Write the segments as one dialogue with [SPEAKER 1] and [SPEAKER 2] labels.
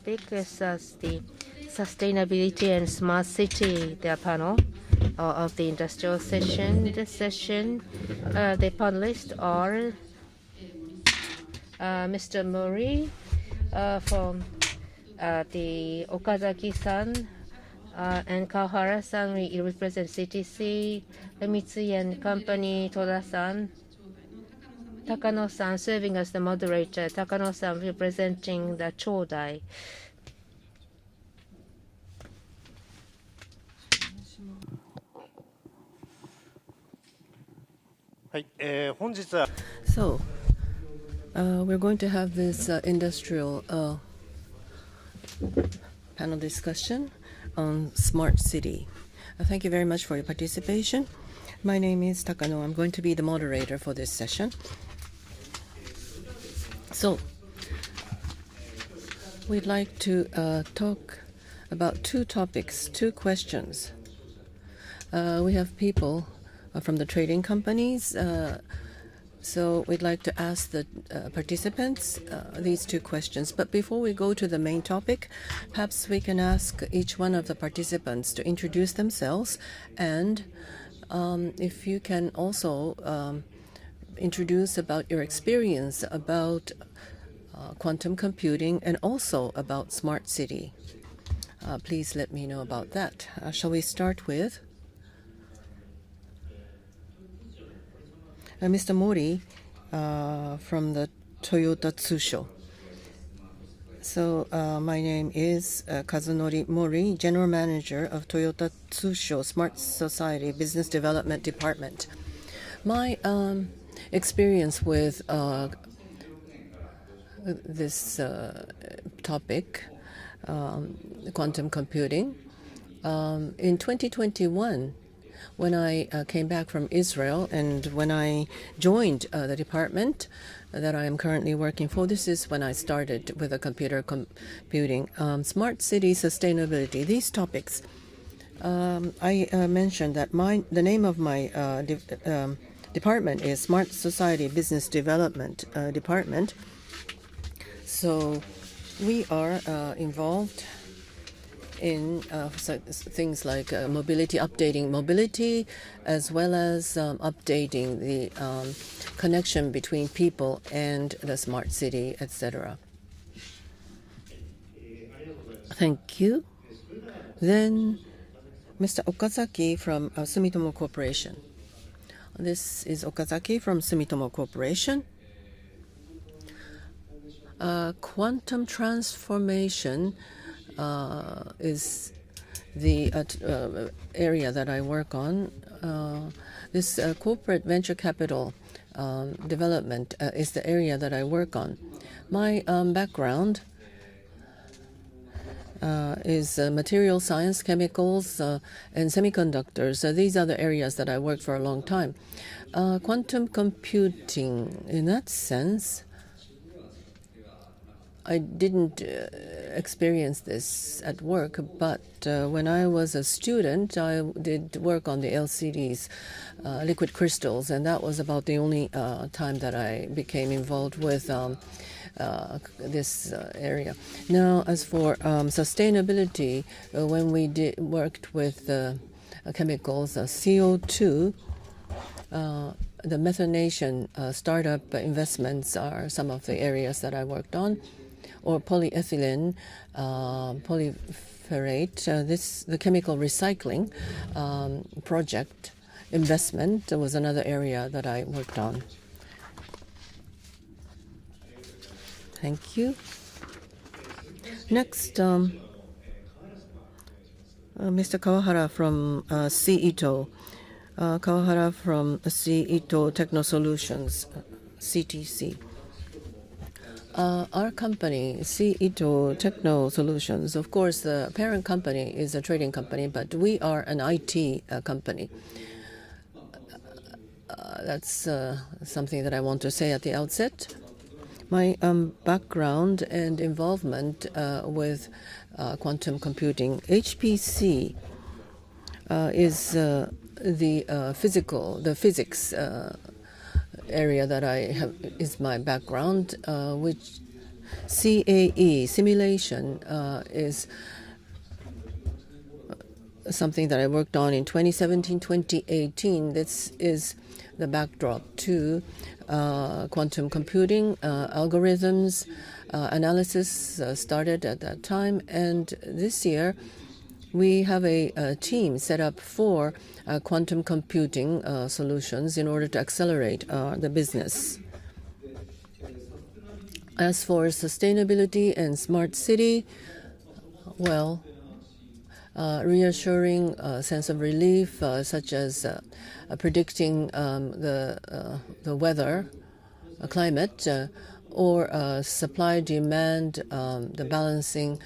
[SPEAKER 1] topic is the sustainability and smart city, the panel of the industrial session. This session, the panelists are Mr. Mori from the Okazaki-san and Kawahara-san, we represent CTC, the Mitsui and Company, Toda-san, Takano-san serving as the moderator, Takano-san representing the Chodai.
[SPEAKER 2] So, we're going to have this industrial panel discussion on smart city. Thank you very much for your participation. My name is Takano. I'm going to be the moderator for this session. So, we'd like to talk about two topics, two questions. We have people from the trading companies, so we'd like to ask the participants these two questions. But before we go to the main topic, perhaps we can ask each one of the participants to introduce themselves, and if you can also introduce about your experience about quantum computing and also about smart city. Please let me know about that. Shall we start with Mr. Mori from the Toyota Tsusho. So my name is Kazunori Mori, General Manager of Toyota Tsusho Smart Society Business Development Department. My experience with this topic, quantum computing, in 2021, when I came back from Israel and when I joined the department that I am currently working for, this is when I started with the computer computing, smart city sustainability, these topics. I mentioned that the name of my department is Smart Society Business Development Department. So we are involved in things like mobility, updating mobility, as well as updating the connection between people and the smart city, etc. Thank you. Then Mr. Okazaki from Sumitomo Corporation. This is Okazaki from Sumitomo Corporation. Quantum transformation is the area that I work on. This corporate venture capital development is the area that I work on. My background is material science, chemicals, and semiconductors. These are the areas that I worked for a long time. Quantum computing, in that sense, I didn't experience this at work, but when I was a student, I did work on the LCDs, liquid crystals, and that was about the only time that I became involved with this area. Now, as for sustainability, when we worked with chemicals, CO2, the methanation startup investments are some of the areas that I worked on. Or polyethylene, polyferrate, the chemical recycling project investment was another area that I worked on. Thank you. Next, Mr. Kawahara from C-ITO. Kawahara from C-ITO Techno-Solutions, CTC. Our company, C-ITO Techno-Solutions, of course, the parent company is a trading company, but we are an IT company. That's something that I want to say at the outset. My background and involvement with quantum computing, HPC is the physics area that I have is my background, which CAE, simulation, is something that I worked on in 2017-2018. This is the backdrop to quantum computing algorithms analysis started at that time, and this year we have a team set up for quantum computing solutions in order to accelerate the business. As for sustainability and smart city, well, reassuring sense of relief, such as predicting the weather, climate, or supply demand, the balancing,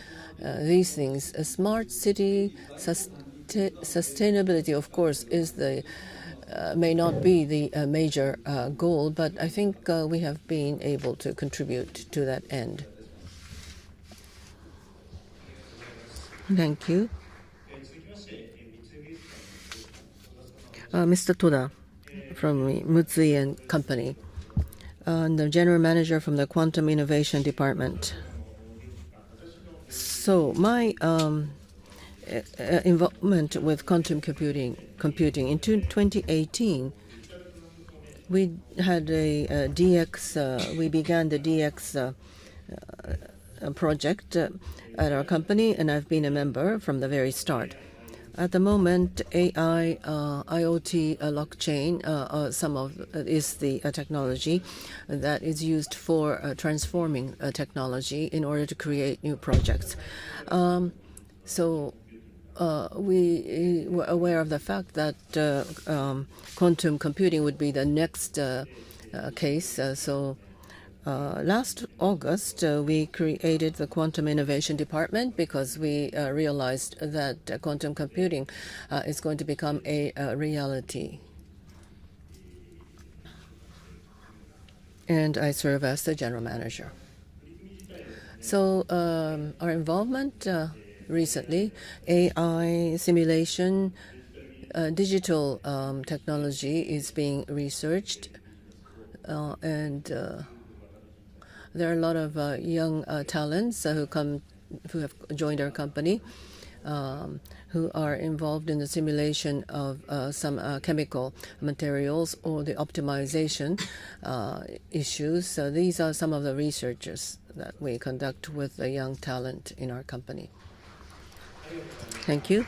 [SPEAKER 2] these things. A smart city sustainability, of course, is the may not be the major goal, but I think we have been able to contribute to that end. Thank you. Mr. Toda from Mitsui and Company, the General Manager from the Quantum Innovation Department. So my involvement with quantum computing in 2018, we had a DX. We began the DX project at our company, and I've been a member from the very start. At the moment, AI, IoT, blockchain, is the technology that is used for transforming technology in order to create new projects. So we were aware of the fact that quantum computing would be the next case. Last August, we created the Quantum Innovation Department because we realized that quantum computing is going to become a reality. And I serve as the general manager. So our involvement recently, AI, simulation, digital technology is being researched, and there are a lot of young talents who have joined our company, who are involved in the simulation of some chemical materials or the optimization issues. So these are some of the researchers that we conduct with the young talent in our company. Thank you.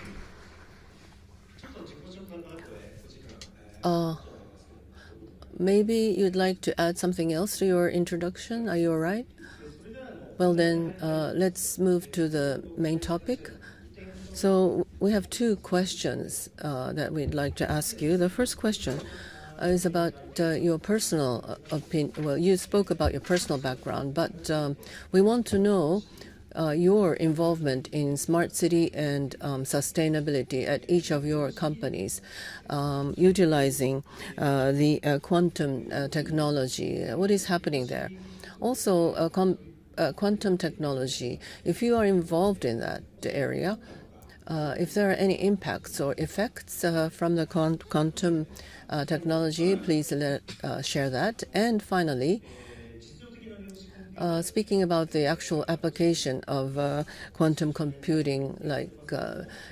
[SPEAKER 2] Maybe you'd like to add something else to your introduction. Are you all right? Well, then let's move to the main topic. So we have two questions that we'd like to ask you. The first question is about your personal opinion. Well, you spoke about your personal background, but we want to know your involvement in smart city and sustainability at each of your companies, utilizing the quantum technology. What is happening there? Also, quantum technology, if you are involved in that area, if there are any impacts or effects from the quantum technology, please share that. And finally, speaking about the actual application of quantum computing,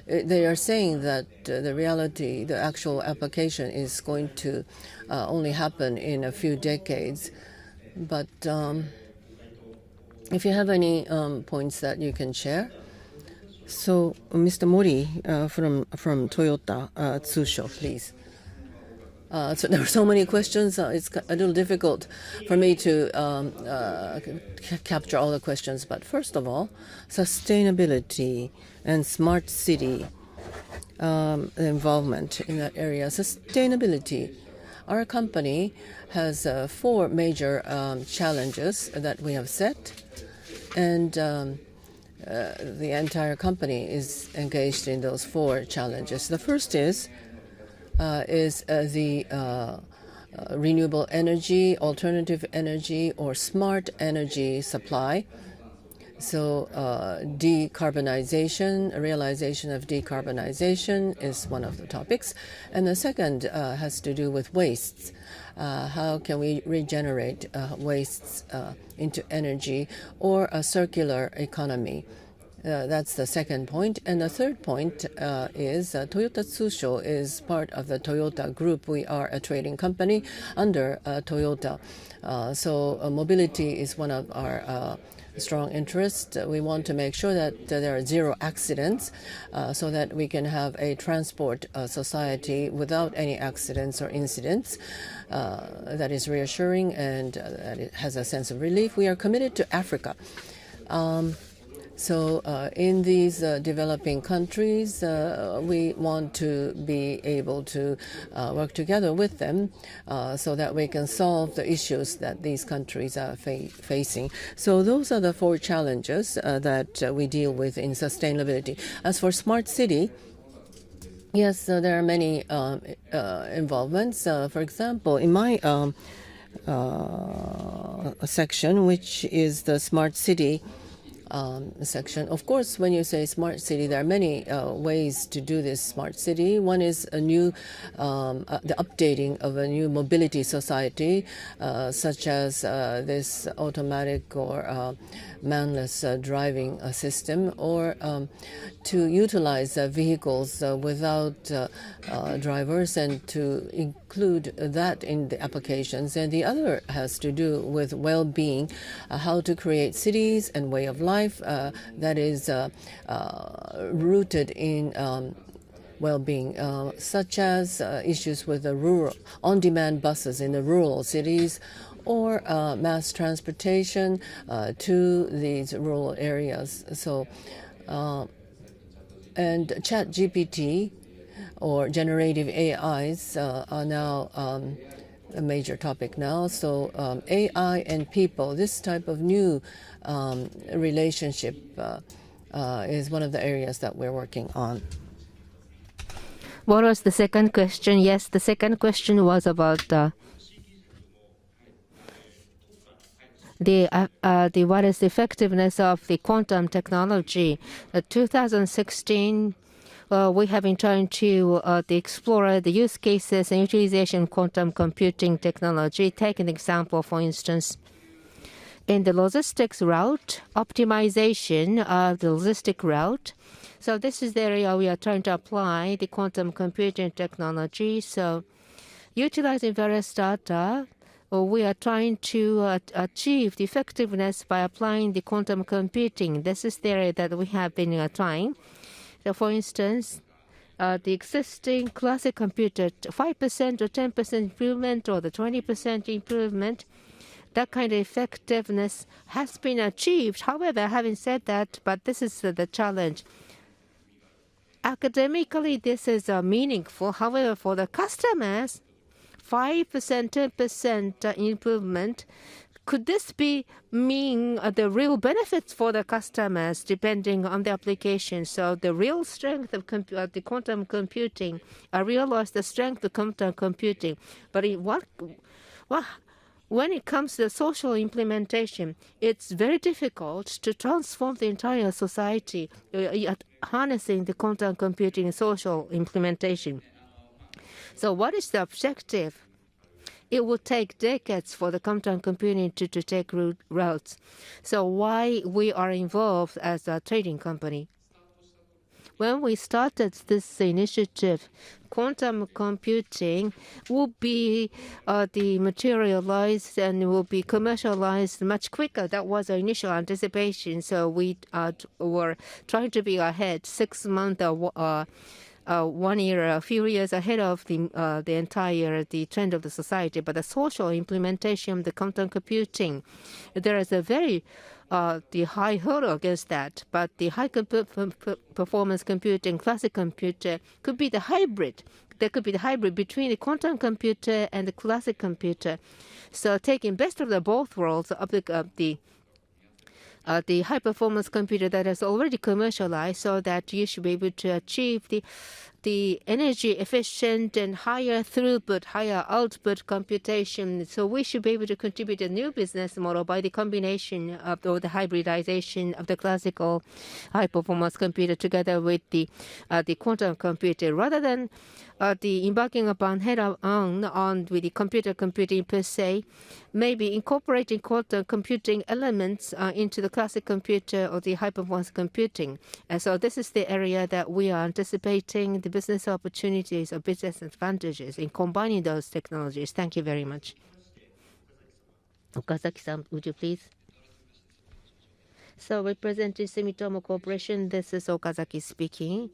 [SPEAKER 2] they are saying that the actual application is going to only happen in a few decades. But if you have any points that you can share. So, Mr. Mori from Toyota Tsusho, please. So there are so many questions. It's a little difficult for me to capture all the questions. But first of all, sustainability and smart city involvement in that area. Sustainability. Our company has 4 major challenges that we have set, and the entire company is engaged in those 4 challenges. The first is the renewable energy, alternative energy, or smart energy supply. So decarbonization, realization of decarbonization is one of the topics. And the second has to do with wastes. How can we regenerate wastes into energy or a circular economy? That's the second point. And the third point is Toyota Tsusho is part of the Toyota Group. We are a trading company under Toyota. So mobility is one of our strong interests. We want to make sure that there are zero accidents so that we can have a transport society without any accidents or incidents. That is reassuring and that it has a sense of relief. We are committed to Africa. So in these developing countries, we want to be able to work together with them so that we can solve the issues that these countries are facing. So those are the four challenges that we deal with in sustainability. As for smart city, yes, there are many involvements. For example, in my section, which is the smart city section. Of course, when you say smart city, there are many ways to do this smart city. One is a new, the updating of a new mobility society, such as this automatic or manless driving system, or to utilize vehicles without drivers and to include that in the applications. And the other has to do with well-being, how to create cities and way of life that is rooted in well-being, such as issues with the rural on-demand buses in the rural cities, or mass transportation to these rural areas. So, and ChatGPT or generative AIs are now a major topic now. So AI and people, this type of new relationship is one of the areas that we're working on.
[SPEAKER 1] What was the second question? Yes, the second question was about the what is the effectiveness of the quantum technology. 2016, we have been trying to explore the use cases and utilization of quantum computing technology. Take an example, for instance. In the logistics route, optimization of the logistic route. So this is the area we are trying to apply the quantum computing technology. So utilizing various data, we are trying to achieve the effectiveness by applying the quantum computing. This is the area that we have been trying. So for instance, the existing classic computer, 5% or 10% improvement or the 20% improvement, that kind of effectiveness has been achieved. However, having said that, but this is the challenge. Academically, this is meaningful. However, for the customers, 5%, 10% improvement, could this mean the real benefits for the customers depending on the application? So the real strength of the quantum computing, I realize the strength of quantum computing, but when it comes to the social implementation, it's very difficult to transform the entire society harnessing the quantum computing social implementation. So what is the objective? It would take decades for the quantum computing to take routes. So why we are involved as a trading company? When we started this initiative, quantum computing will be materialized and will be commercialized much quicker. That was our initial anticipation. So we were trying to be ahead 6 months or 1 year, a few years ahead of the entire trend of the society. But the social implementation of the quantum computing, there is a very the high hurdle against that. But the high performance computing, classic computer, could be the hybrid. There could be the hybrid between the quantum computer and the classic computer. So taking best of the both worlds of the high-performance computer that is already commercialized, so that you should be able to achieve the the energy efficient and higher throughput, higher output computation. So we should be able to contribute a new business model by the combination of or the hybridization of the classical high performance computer together with the quantum computer, rather than the embarking upon head-on with the computer computing per se, maybe incorporating quantum computing elements into the classic computer or the high performance computing. And so this is the area that we are anticipating the business opportunities or business advantages in combining those technologies. Thank you very much. Okazaki-san, would you please? So representing Sumitomo Corporation, this is Okazaki speaking.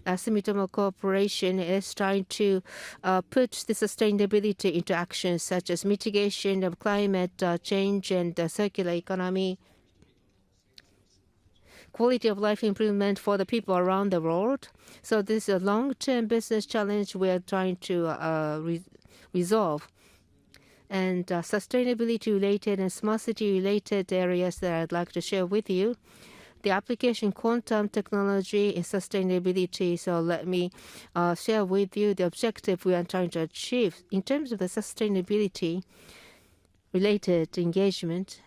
[SPEAKER 1] Sumitomo Corporation is trying to put the sustainability into action, such as mitigation of climate change and circular economy, quality of life improvement for the people around the world. So this is a long-term business challenge we are trying to resolve. And sustainability-related and smart city-related areas that I'd like to share with you. The application quantum technology in sustainability. So let me share with you the objective we are trying to achieve. In terms of the sustainability-related engagement,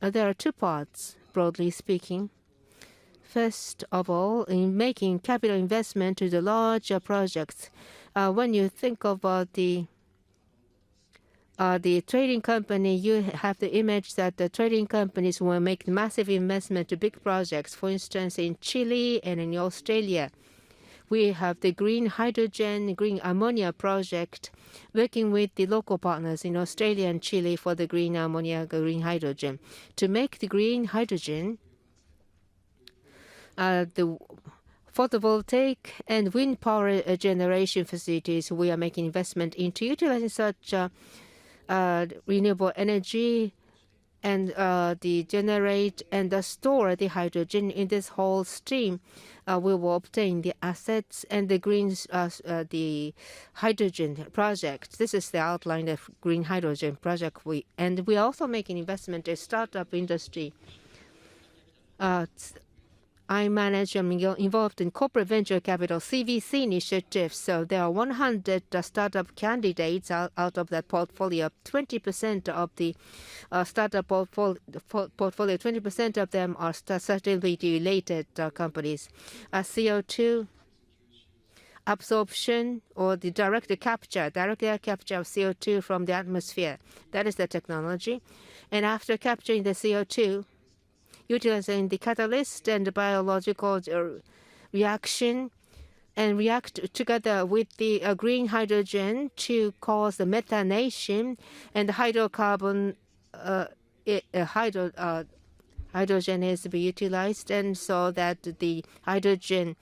[SPEAKER 1] there are two parts, broadly speaking. First of all, in making capital investment to the larger projects, when you think about the trading company, you have the image that the trading companies will make massive investment to big projects. For instance, in Chile and in Australia, we have the green hydrogen, green ammonia project, working with the local partners in Australia and Chile for the green ammonia, green hydrogen. To make the green hydrogen, the photovoltaic and wind power generation facilities, we are making investment into utilizing such renewable energy and the generate and store the hydrogen in this whole stream. We will obtain the assets and the green the hydrogen project. This is the outline of green hydrogen project. We are also making investment in startup industry. I'm involved in corporate venture capital CVC initiatives. So there are 100 startup candidates out of that portfolio. 20% of the startup portfolio, 20% of them are sustainability-related companies. CO2 absorption or the direct capture of CO2 from the atmosphere. That is the technology. And after capturing the CO2, utilizing the catalyst and the biological reaction and react together with the green hydrogen to cause the methanation, and the hydrocarbon hydrogen is to be utilized, and so that the hydrogen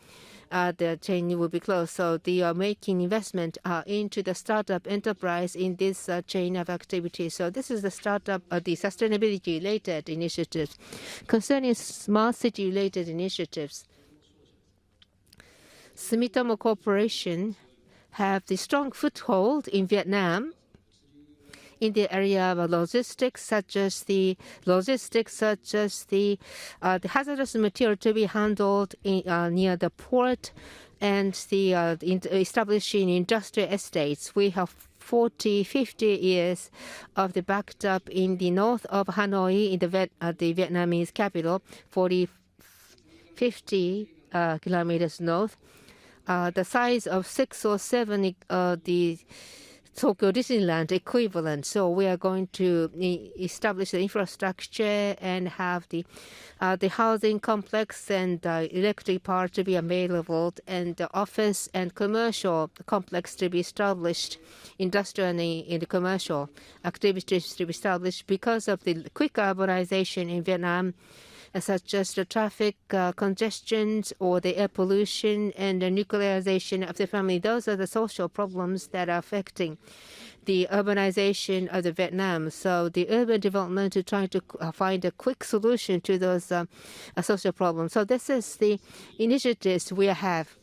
[SPEAKER 1] the chain will be closed. So they are making investment into the startup enterprise in this chain of activities. So this is the startup, the sustainability-related initiatives. Concerning smart city-related initiatives, Sumitomo Corporation have the strong foothold in Vietnam in the area of logistics, such as the hazardous material to be handled near the port, and the establishing industrial estates. We have 40-50 years of the backed up in the north of Hanoi, in the Vietnamese capital, 40-50 kilometers north. The size of 6 or 7 the Tokyo Disneyland equivalent. So we are going to establish the infrastructure and have the housing complex and electric power to be available, and the office and commercial complex to be established, industrial and in the commercial activities to be established because of the quick urbanization in Vietnam, such as the traffic congestions or the air pollution and the nuclearization of the family. Those are the social problems that are affecting the urbanization of the Vietnam. So the urban development is trying to find a quick solution to those social problems. So this is the initiatives we have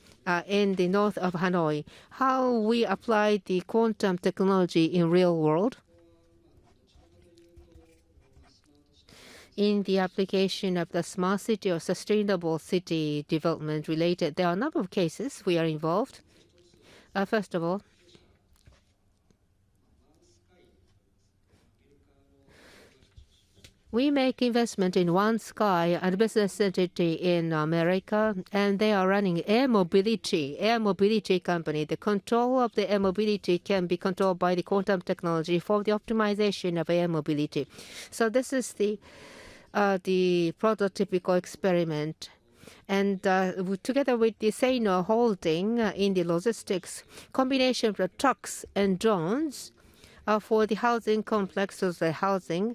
[SPEAKER 1] in the north of Hanoi. How we apply the quantum technology in real world. in the application of the smart city or sustainable city development related. There are a number of cases we are involved. First of all, we make investment in One Sky, a business entity in America, and they are running air mobility company. The control of the air mobility can be controlled by the quantum technology for the optimization of air mobility. So this is the prototypical experiment. And together with the Seino Holding in the logistics, combination of the trucks and drones for the housing complexes, the housing,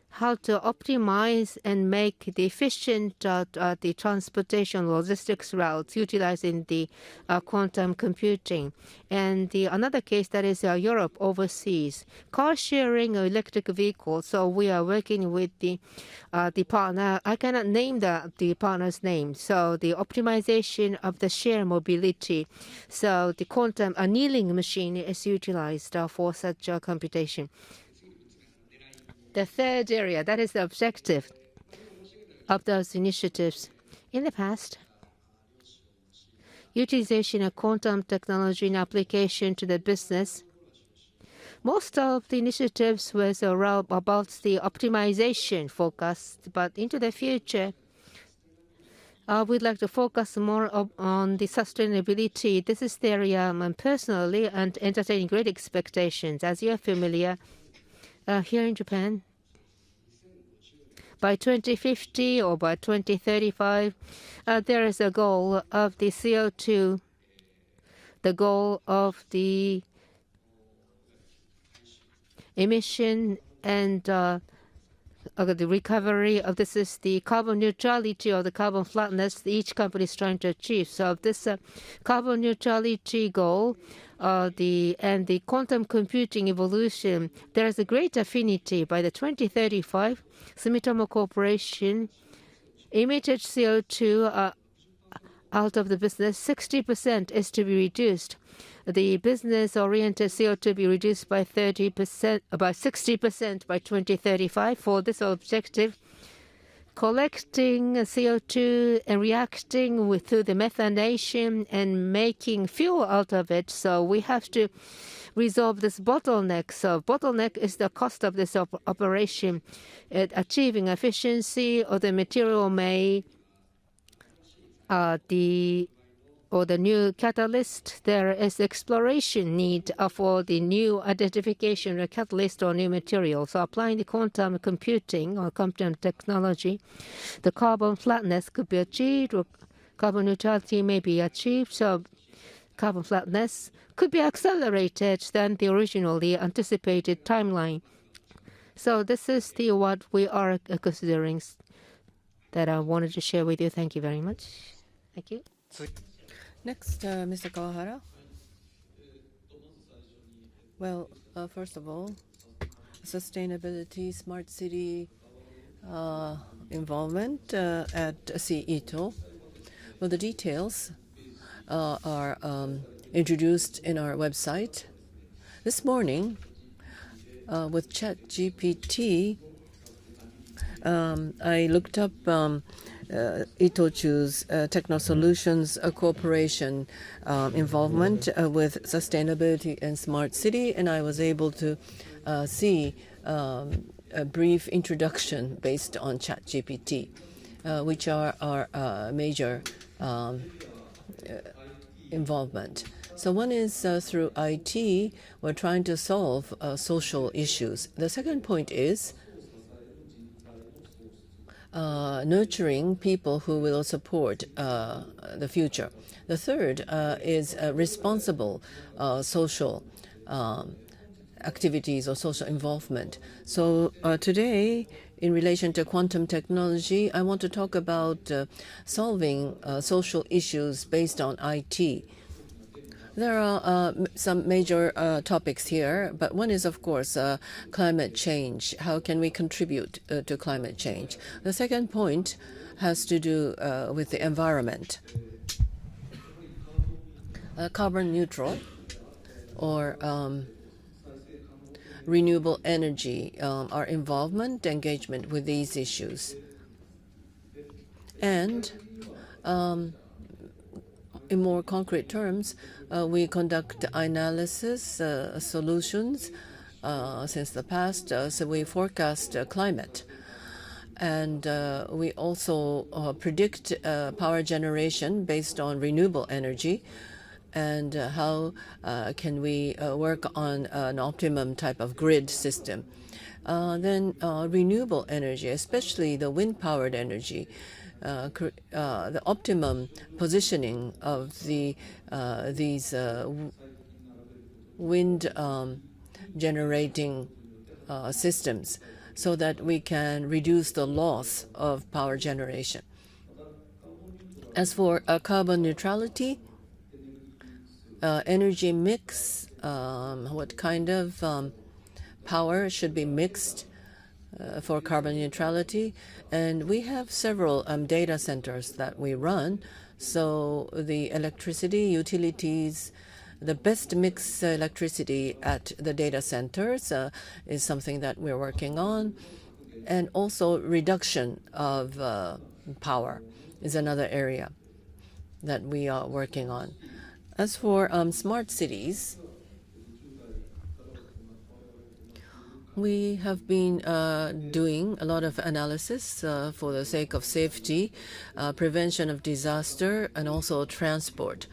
[SPEAKER 1] how to optimize and make the efficient the transportation logistics routes utilizing the quantum computing. And another case that is Europe overseas, car sharing electric vehicles. So we are working with the partner. I cannot name the partner's name. So the optimization of the share mobility. So the quantum annealing machine is utilized for such computation. The third area, that is the objective of those initiatives. In the past, utilization of quantum technology in application to the business, most of the initiatives was around about the optimization focused, but into the future, we'd like to focus more on the sustainability. This is the area personally and entertaining great expectations. As you are familiar, here in Japan, by 2050 or by 2035, there is a goal of the CO2, the goal of the emission and the recovery of this is the carbon neutrality or the carbon flatness each company is trying to achieve. So this carbon neutrality goal and the quantum computing evolution, there is a great affinity. By the 2035, Sumitomo Corporation emitted CO2 out of the business. 60% is to be reduced. The business-oriented CO2 be reduced by 30%, by 60% by 2035. For this objective, collecting CO2 and reacting through the methanation and making fuel out of it. So we have to resolve this bottleneck. So bottleneck is the cost of this operation. Achieving efficiency of the material may the new catalyst, there is exploration need for the new identification of catalyst or new material. So applying the quantum computing or quantum technology, the carbon flatness could be achieved or carbon neutrality may be achieved. So carbon flatness could be accelerated than the originally anticipated timeline. So this is what we are considering that I wanted to share with you. Thank you very much. Thank you.
[SPEAKER 2] Next, Mr. Kawahara. Well, first of all, sustainability, smart city involvement at CITO. Well, the details are introduced in our website. This morning, with ChatGPT, I looked up ITOCHU's Techno-Solutions Corporation involvement with sustainability and smart city, and I was able to see a brief introduction based on ChatGPT, which are our major involvement. So one is through IT, we're trying to solve social issues. The second point is nurturing people who will support the future. The third is responsible social activities or social involvement. So today, in relation to quantum technology, I want to talk about solving social issues based on IT. There are some major topics here, but one is, of course, climate change. How can we contribute to climate change? The second point has to do with the environment. Carbon neutral or renewable energy, our involvement, engagement with these issues. And in more concrete terms, we conduct analysis solutions since the past, so we forecast climate. And we also predict power generation based on renewable energy, and how can we work on an optimum type of grid system. Then renewable energy, especially the wind-powered energy, the optimum positioning of these wind generating systems, so that we can reduce the loss of power generation. As for carbon neutrality, energy mix, what kind of power should be mixed for carbon neutrality. And we have several data centers that we run. So the electricity utilities, the best mix electricity at the data centers is something that we're working on. And also reduction of power is another area that we are working on. As for smart cities, we have been doing a lot of analysis for the sake of safety, prevention of disaster, and also transport.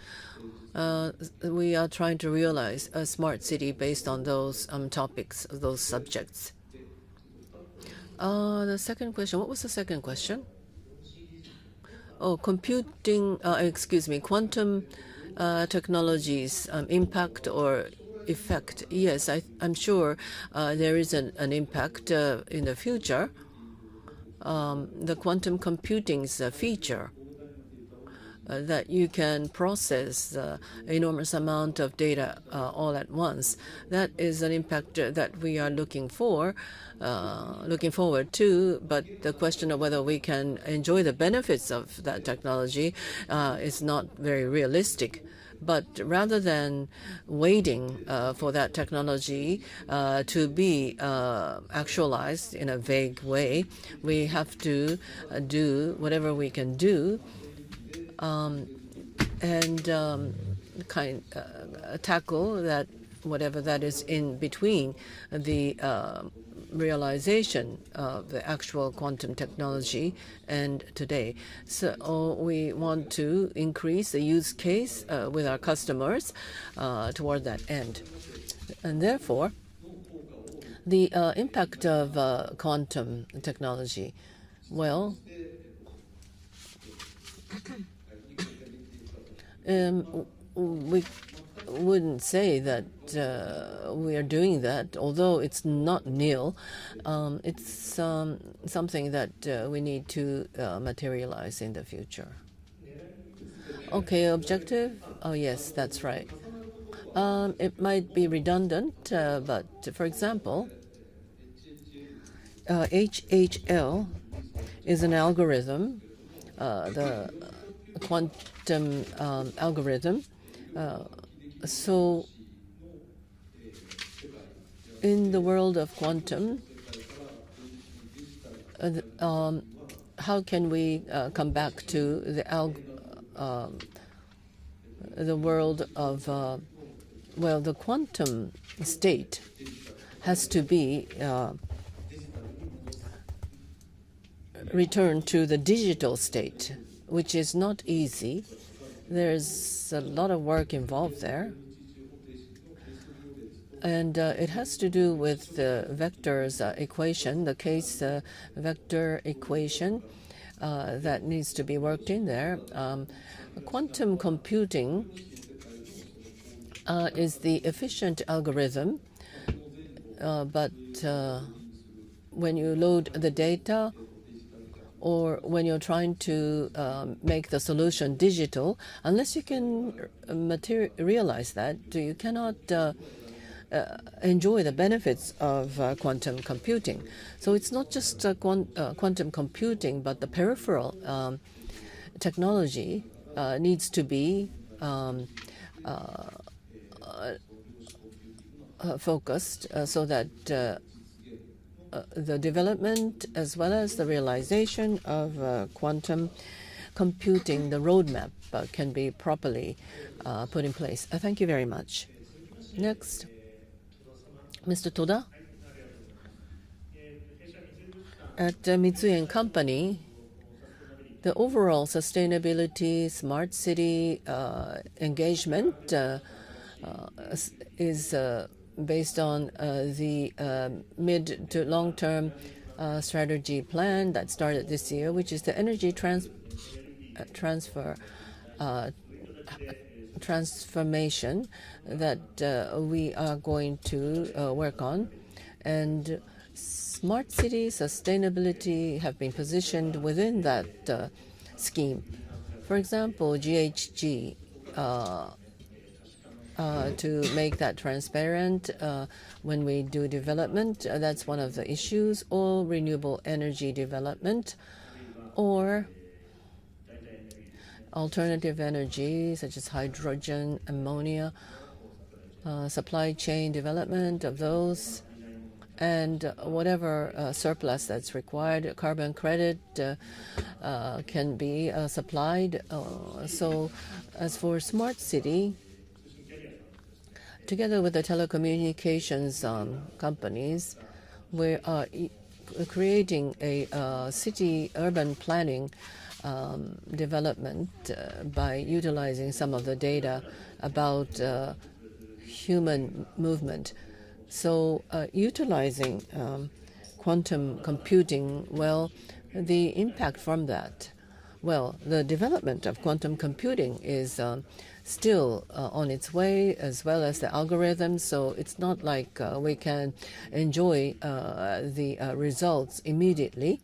[SPEAKER 2] We are trying to realize a smart city based on those topics, those subjects. The second question, what was the second question? Oh, quantum technologies, impact or effect. Yes, I'm sure there is an impact in the future. The quantum computing's feature that you can process enormous amount of data all at once. That is an impact that we are looking forward to. But the question of whether we can enjoy the benefits of that technology is not very realistic. But rather than waiting for that technology to be actualized in a vague way, we have to do whatever we can do and tackle that, whatever that is in between the realization of the actual quantum technology and today. So we want to increase the use case with our customers toward that end. And therefore, the impact of quantum technology, well, we wouldn't say that we are doing that, although it's not nil. It's something that we need to materialize in the future. Okay, objective? Oh, yes, that's right. It might be redundant, but for example, HHL is an algorithm, the quantum algorithm. So in the world of quantum, how can we come back to the world of, well, the quantum state has to be returned to the digital state, which is not easy. There's a lot of work involved there. And it has to do with the vectors equation, the case vector equation that needs to be worked in there. Quantum computing is the efficient algorithm, but when you load the data, or when you're trying to make the solution digital, unless you can realize that, you cannot enjoy the benefits of quantum computing. So it's not just quantum computing, but the peripheral technology needs to be focused so that the development as well as the realization of quantum computing, the roadmap can be properly put in place. Thank you very much. Next, Mr. Toda. At Mitsui and Company, the overall sustainability, smart city engagement is based on the mid to long-term strategy plan that started this year, which is the energy transformation that we are going to work on. And smart city sustainability have been positioned within that scheme. For example, GHG, to make that transparent when we do development, that's one of the issues, or renewable energy development, or alternative energy such as hydrogen, ammonia, supply chain development of those, and whatever surplus that's required, carbon credit can be supplied. So as for smart city, together with the telecommunications companies, we are creating a city urban planning development by utilizing some of the data about human movement. So utilizing quantum computing, well, the impact from that, well, the development of quantum computing is still on its way, as well as the algorithms. So it's not like we can enjoy the results immediately.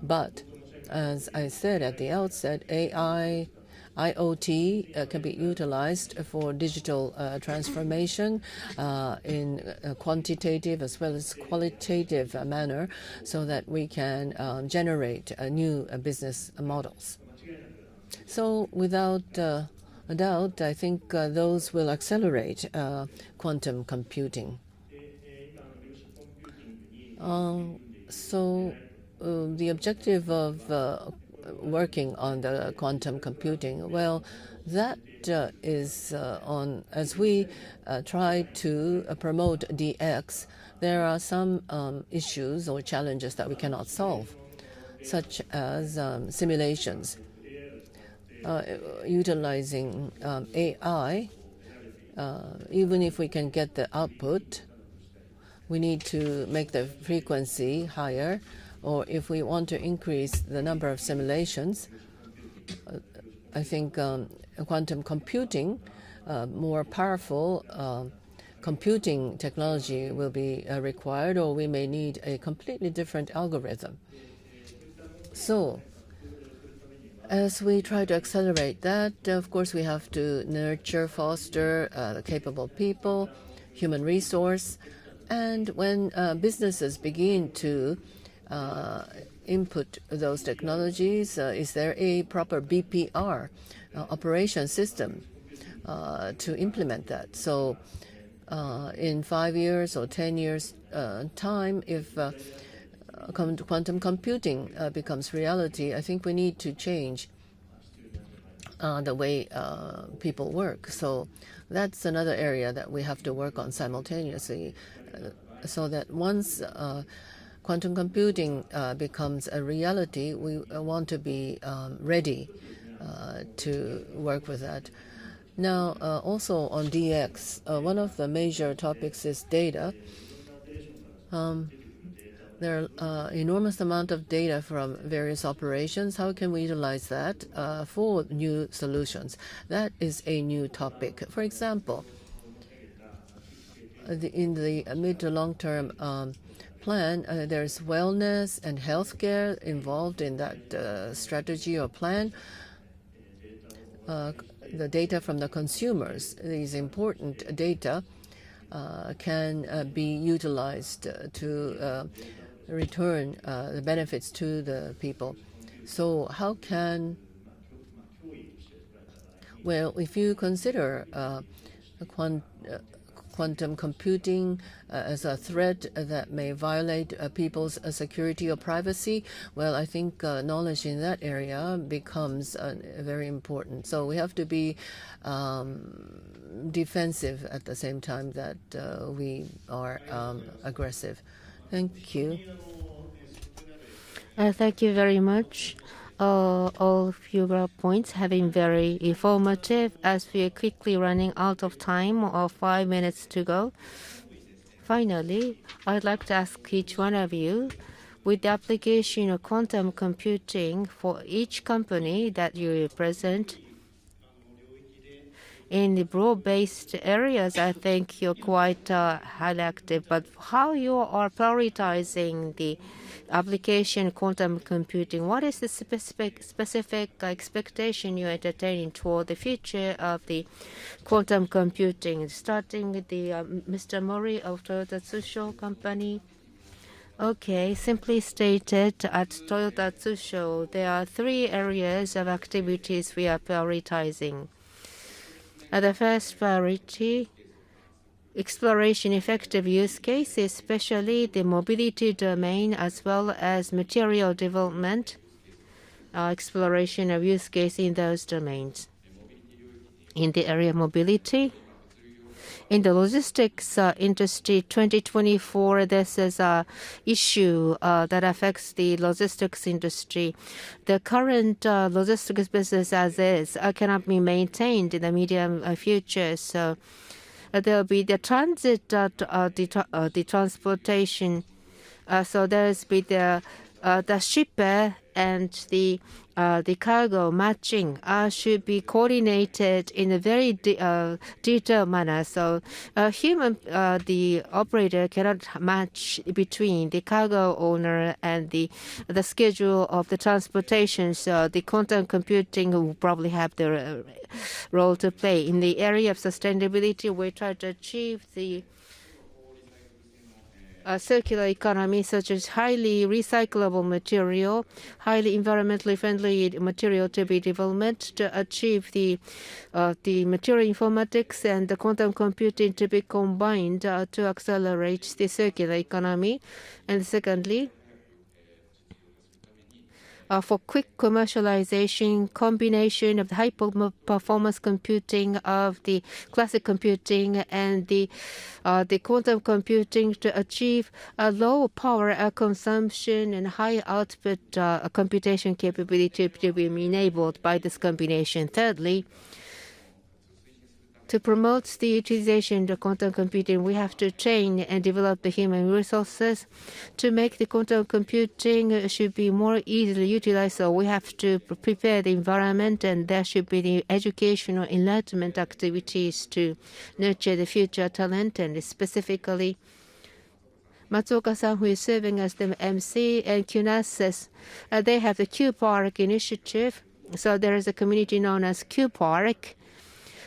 [SPEAKER 2] But as I said at the outset, AI, IoT can be utilized for digital transformation in a quantitative as well as qualitative manner, so that we can generate new business models. So without a doubt, I think those will accelerate quantum computing. The objective of working on the quantum computing, well, that is on, as we try to promote DX, there are some issues or challenges that we cannot solve, such as simulations. Utilizing AI, even if we can get the output, we need to make the frequency higher, or if we want to increase the number of simulations, I think quantum computing, more powerful computing technology will be required, or we may need a completely different algorithm. So as we try to accelerate that, of course, we have to nurture, foster capable people, human resource, and when businesses begin to input those technologies, is there a proper BPR operation system to implement that? So in 5 years or 10 years time, if quantum computing becomes reality, I think we need to change the way people work. So that's another area that we have to work on simultaneously, so that once quantum computing becomes a reality, we want to be ready to work with that. Now, also on DX, one of the major topics is data. There are enormous amount of data from various operations. How can we utilize that for new solutions? That is a new topic. For example, in the mid to long-term plan, there's wellness and healthcare involved in that strategy or plan. The data from the consumers, these important data, can be utilized to return the benefits to the people. So how can, well, if you consider quantum computing as a threat that may violate people's security or privacy, well, I think knowledge in that area becomes very important. So we have to be defensive at the same time that we are aggressive. Thank you.
[SPEAKER 1] Thank you very much. All of your points have been very informative. As we are quickly running out of time, or 5 minutes to go, finally, I'd like to ask each one of you, with the application of quantum computing for each company that you represent, in the broad-based areas, I think you're quite highly active. But how you are prioritizing the application quantum computing? What is the specific expectation you entertain toward the future of the quantum computing? Starting with the Mr. Mori of Toyota Tsusho company. Okay, simply stated, at Toyota Tsusho, there are 3 areas of activities we are prioritizing. The first priority, exploration effective use case, especially the mobility domain as well as material development, exploration of use case in those domains. In the area of mobility, in the logistics industry, 2024, this is an issue that affects the logistics industry. The current logistics business as is cannot be maintained in the medium future. So there will be the transit, the transportation. So there's be the shipper and the cargo matching should be coordinated in a very detailed manner. So the operator cannot match between the cargo owner and the schedule of the transportation. So the quantum computing will probably have the role to play. In the area of sustainability, we try to achieve the circular economy, such as highly recyclable material, highly environmentally friendly material to be developed to achieve the material informatics and the quantum computing to be combined to accelerate the circular economy. And secondly, for quick commercialization, combination of the high performance computing of the classic computing and the quantum computing to achieve a low power consumption and high output computation capability to be enabled by this combination. Thirdly, to promote the utilization of the quantum computing, we have to train and develop the human resources. To make the quantum computing should be more easily utilized, so we have to prepare the environment, and there should be the educational enlightenment activities to nurture the future talent. And specifically, Matsuoka-san, who is serving as the MC, and QNASS, they have the Q Park initiative. So there is a community known as Q Park.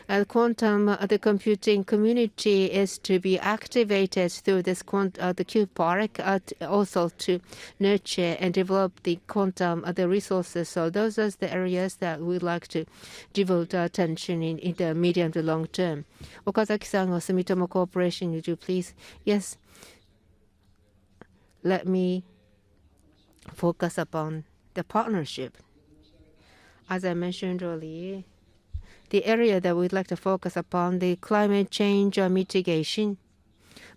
[SPEAKER 1] The computing community is to be activated through this the Q Park, also to nurture and develop the quantum the resources. So those are the areas that we would like to devote attention in the medium to long term. Okazaki-san of Sumitomo Corporation, would you please? Yes. Let me focus upon the partnership. As I mentioned earlier, the area that we'd like to focus upon, the climate change mitigation.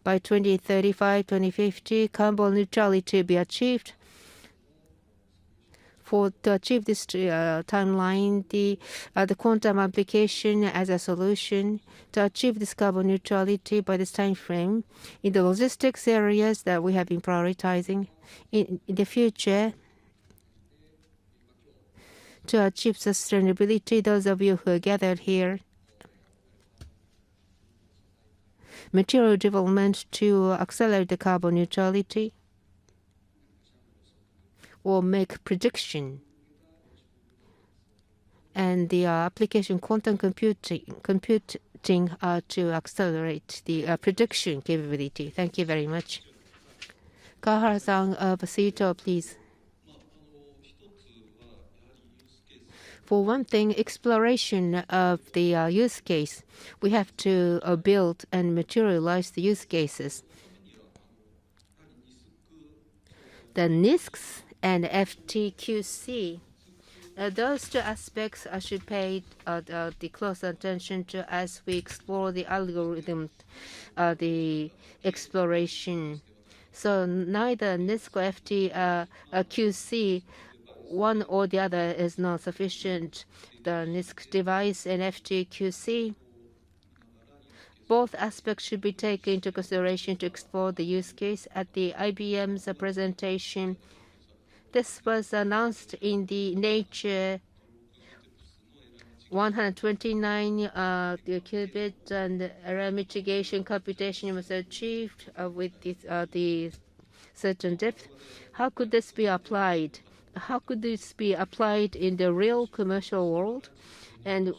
[SPEAKER 1] By 2035, 2050, carbon neutrality to be achieved. To achieve this timeline, the quantum application as a solution to achieve this carbon neutrality by this time frame in the logistics areas that we have been prioritizing in the future. To achieve sustainability, those of you who are gathered here, material development to accelerate the carbon neutrality, or make prediction, and the application quantum computing to accelerate the prediction capability. Thank you very much. Kawahara-san of Sito, please. For one thing, exploration of the use case. We have to build and materialize the use cases. The NISCs and FTQC. Those two aspects should pay the close attention to as we explore the algorithm, the exploration. So neither NISC or FTQC, one or the other is not sufficient. The NISC device and FTQC, both aspects should be taken into consideration to explore the use case. At the IBM's presentation, this was announced in the Nature 129 the qubit and error mitigation computation was achieved with the certain depth. How could this be applied? How could this be applied in the real commercial world? And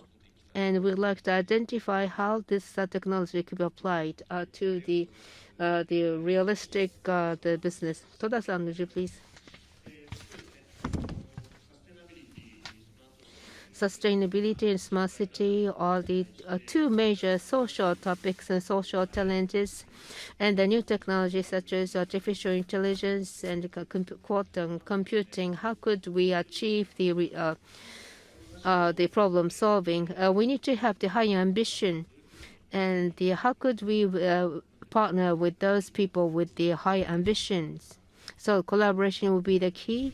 [SPEAKER 1] we'd like to identify how this technology could be applied to the realistic the business. Toda-san, would you please? Sustainability and smart city are the two major social topics and social challenges, and the new technologies such as artificial intelligence and quantum computing. How could we achieve the problem solving? We need to have the higher ambition, and how could we partner with those people with the high ambitions? So collaboration will be the key.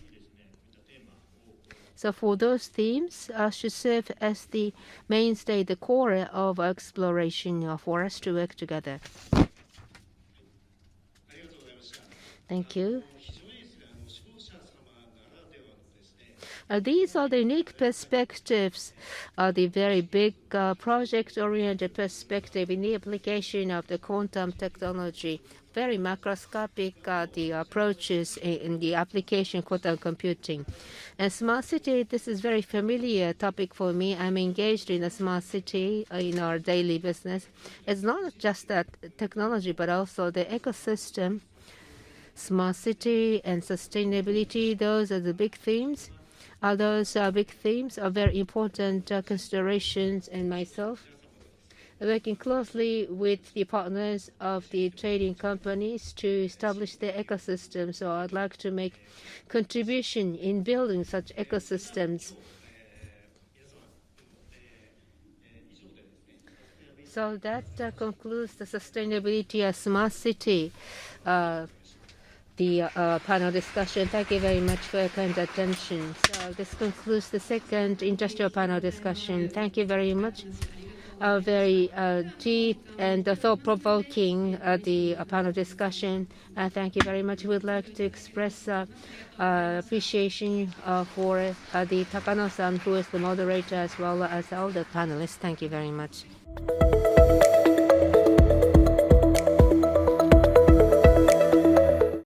[SPEAKER 1] So for those themes should serve as the mainstay, the core of exploration for us to work together. Thank you. These are the unique perspectives, the very big project-oriented perspective in the application of the quantum technology. Very macroscopic the approaches in the application of quantum computing. And smart city, this is very familiar topic for me. I'm engaged in a smart city in our daily business. It's not just that technology, but also the ecosystem, smart city and sustainability. Those are the big themes. Those big themes are very important considerations in myself. Working closely with the partners of the trading companies to establish the ecosystem. So I'd like to make contribution in building such ecosystems. So that concludes the sustainability of smart city, the panel discussion. Thank you very much for your kind attention. So this concludes the second industrial panel discussion. Thank you very much. Very deep and thought-provoking the panel discussion. Thank you very much. We'd like to express appreciation for the Takano-san, who is the moderator, as well as all the panelists. Thank you very much.